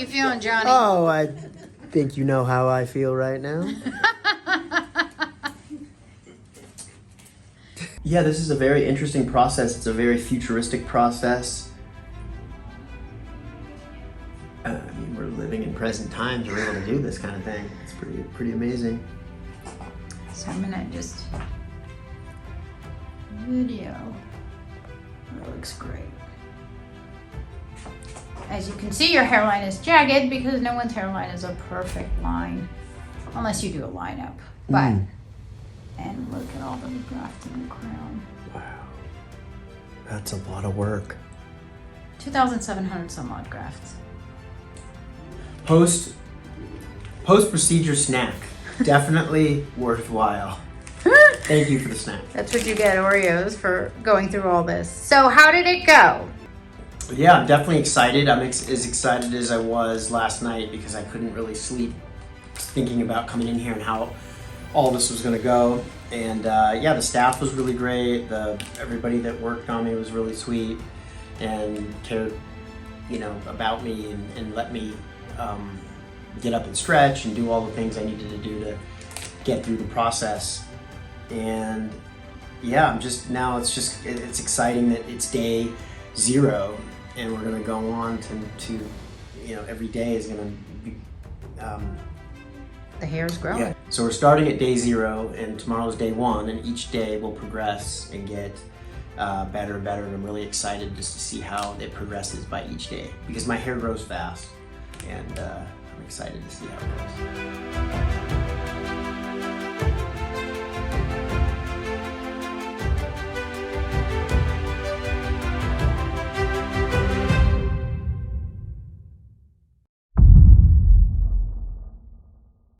you feeling, Johnny? Oh, I think you know how I feel right now. Yeah, this is a very interesting process. It's a very futuristic process. I mean, we're living in present times. We're able to do this kind of thing. It's pretty amazing. So I'm gonna just video. That looks great. As you can see, your hairline is jagged because no one's hairline is a perfect line, unless you do a lineup. But and look at all the grafts in the crown. Wow, that's a lot of work. 2,700 some odd grafts. Post procedure snack, definitely worthwhile. Thank you for the snack. That's what you get, Oreos, for going through all this. So how did it go? Yeah, I'm definitely excited. I'm as excited as I was last night because I couldn't really sleep thinking about coming in here and how all this was going to go. And yeah, the staff was really great. Everybody that worked on me was really sweet and cared, you know, about me and let me get up and stretch and do all the things I needed to do to get through the process. And yeah, it's exciting that it's day 0 and we're going to go on to you know, every day is going to be The hair's growing. yeah. So we're starting at day 0 and tomorrow's day 1, and each day will progress and get better and better, and I'm really excited just to see how it progresses by each day because my hair grows fast, and I'm excited to see how it goes.